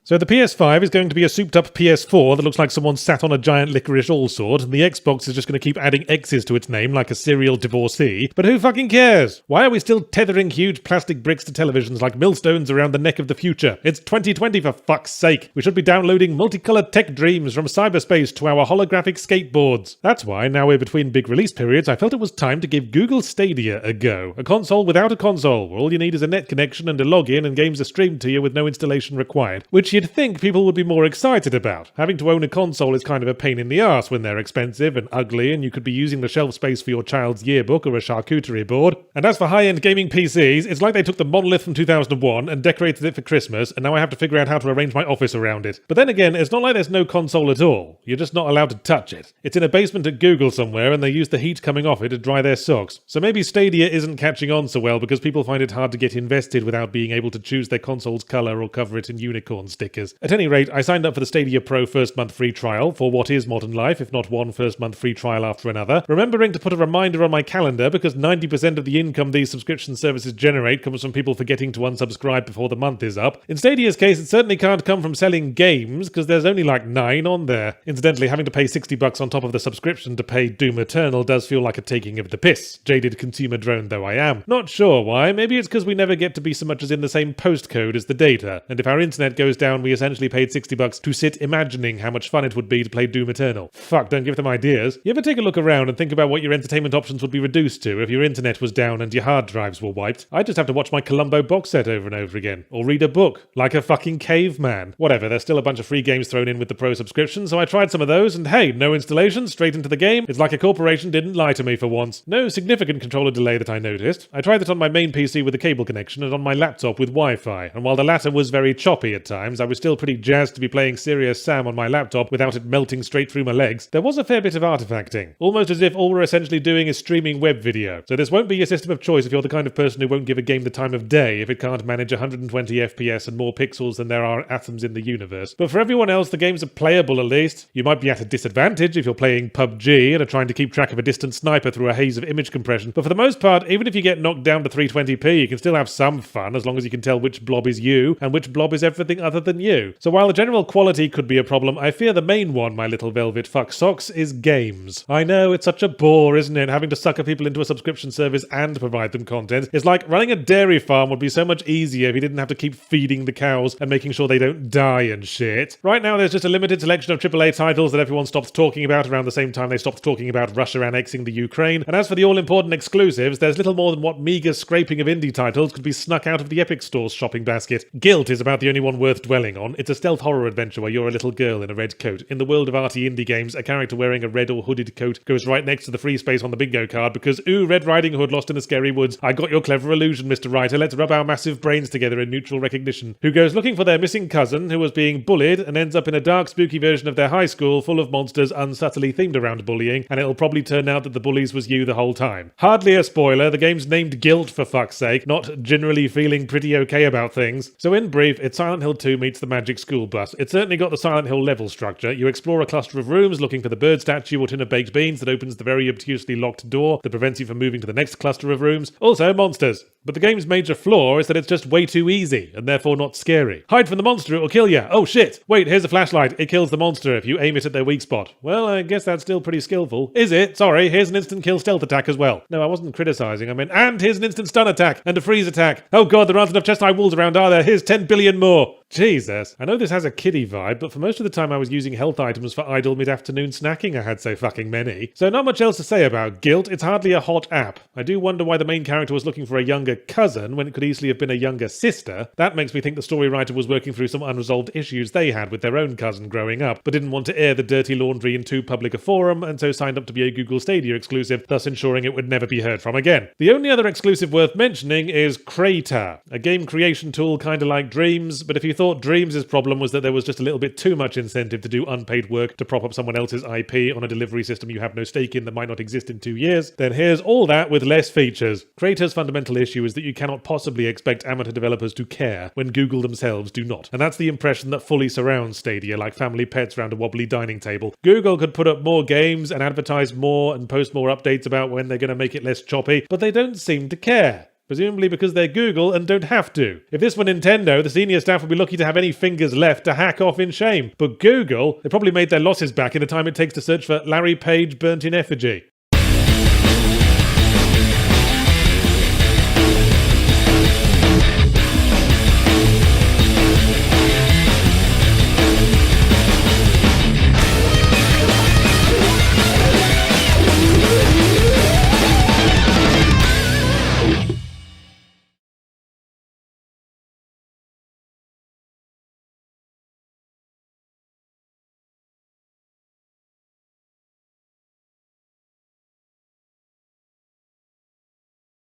So the PS5 is going to be a souped-up PS4 that looks like someone sat on a giant licorice allsword, and the Xbox is just going to keep adding X's to its name like a serial divorcee. But who fucking cares? Why are we still tethering huge plastic bricks to televisions like millstones around the neck of the future? It's 2020 for fuck's sake. We should be downloading multicolored tech dreams from cyberspace to our holographic skateboards. That's why, now we're between big release periods, I felt it was time to give Google Stadia a go. A console without a console, where all you need is a net connection and a login and games are streamed to you with no installation required. Which you'd think people would be more excited about. Having to own a console is kind of a pain in the arse when they're expensive and ugly and you could be using the shelf space for your child's yearbook or a charcuterie board. And as for high-end gaming PCs, it's like they took the monolith from 2001 and decorated it for Christmas, and now I have to figure out how to arrange my office around it. But then again, it's not like there's no console at all. You're just not allowed to touch it. It's in a basement at Google somewhere and they use the heat coming off it to dry their socks. So maybe Stadia isn't catching on so well because people find it hard to get invested without being able to choose their console's colour or cover it in unicorn stickers. At any rate, I signed up for the Stadia Pro first month free trial for what is modern life, if not one first month free trial after another, remembering to put a reminder on my calendar because 90% of the income these subscription services generate comes from people forgetting to unsubscribe before the month is up. In Stadia's case, it certainly can't come from selling games because there's only like 9 on there. Incidentally, having to pay $60 on top of the subscription to pay Doom Eternal does feel like a taking of the piss, jaded consumer drone though I am. Not sure why, maybe it's because we never get to be so much as in the same postcode as the data, and if our internet goes down we essentially paid $60 to sit imagining how much fun it would be to play Doom Eternal. Fuck, don't give them ideas. You ever take a look around and think about what your entertainment options would be reduced to if your internet was down and your hard drives were wiped? I'd just have to watch my Columbo box set over and over again, or read a book, like a fucking caveman. Whatever, there's still a bunch of free games thrown in with the Pro subscription, so I tried some of those, and hey, no installation, straight into the game. It's like a corporation didn't lie to me for once. No significant controller delay that I noticed. I tried it on my main PC with a cable connection and on my laptop with Wi-Fi, and while the latter was very choppy at times, I was still pretty jazzed to be playing Serious Sam on my laptop without it melting straight through my legs. There was a fair bit of artifacting, almost as if all we're essentially doing is streaming web video. So this won't be your system of choice if you're the kind of person who won't give a game the time of day if it can't manage 120 FPS and more pixels than there are atoms in the universe. But for everyone else, the games are playable at least. You might be at a disadvantage if you're playing PUBG and are trying to keep track of a distant sniper through a haze of image compression, but for the most part, even if you get knocked down to 320p, you can still have some fun as long as you can tell which blob is you and which blob is everything other than you. So while the general quality could be a problem, I fear the main one, my little velvet fuck socks, is games. I know, it's such a bore, isn't it, having to sucker people into a subscription service and provide them content. It's like running a dairy farm would be so much easier if you didn't have to keep feeding the cows and making sure they don't die and shit. Right now there's just a limited selection of AAA titles that everyone stopped talking about around the same time they stopped talking about Russia annexing the Ukraine, and as for the all-important exclusives, there's little more than what meagre scraping of indie titles could be snuck out of the Epic Store's shopping basket. Guilt is about the only one worth dwelling on. It's a stealth horror adventure where you're a little girl in a red coat. In the world of arty indie games, a character wearing a red or hooded coat goes right next to the free space on the bingo card because, ooh, Red Riding Hood lost in the scary woods. I got your clever illusion, Mr. Writer. Let's rub our massive brains together in mutual recognition. Who goes looking for their missing cousin who was being bullied and ends up in a dark, spooky version of their high school full of monsters unsubtly themed around bullying, and it'll probably turn out that the bullies was you the whole time. Hardly a spoiler, the game's named Guilt for fuck's sake, not generally feeling pretty okay about things. So in brief, it's Silent Hill 2 meets the Magic School Bus. It's certainly got the Silent Hill level structure. You explore a cluster of rooms looking for the bird statue or tin of baked beans that opens the very obtusely locked door that prevents you from moving to the next cluster of rooms. Also, monsters. But the game's major flaw is that it's just way too easy, and therefore not scary. Hide from the monster, it'll kill you. Oh shit! Wait, here's a flashlight. It kills the monster if you aim it at their weak spot. Well, I guess that's still pretty skillful. Is it? Sorry, here's an instant kill stealth attack as well. No, I wasn't criticizing, I meant, and here's an instant stun attack, and a freeze attack. Oh god, there aren't enough chest-high walls around, are there? Here's 10 billion more. Jesus. I know this has a kiddie vibe, but for most of the time I was using health items for idle mid-afternoon snacking. I had so fucking many. So not much else to say about Guilt. It's hardly a hot app. I do wonder why the main character was looking for a younger cousin when it could easily have been a younger sister. That makes me think the story writer was working through some unresolved issues they had with their own cousin growing up, but didn't want to air the dirty laundry in too public a forum, and so signed up to be a Google Stadia exclusive, thus ensuring it would never be heard from again. The only other exclusive worth mentioning is Crater, a game creation tool kinda like Dreams, but if you thought Dreams' problem was that there was just a little bit too much incentive to do unpaid work to prop up someone else's IP on a delivery system you have no stake in that might not exist in 2 years, then here's all that with less features. Crater's fundamental issue is that you cannot possibly expect amateur developers to care when Google themselves do not. And that's the impression that fully surrounds Stadia, like family pets around a wobbly dining table. Google could put up more games and advertise more and post more updates about when they're going to make it less choppy, but they don't seem to care. Presumably because they're Google and don't have to. If this were Nintendo, the senior staff would be lucky to have any fingers left to hack off in shame. But Google, they probably made their losses back in the time it takes to search for Larry Page burnt in effigy.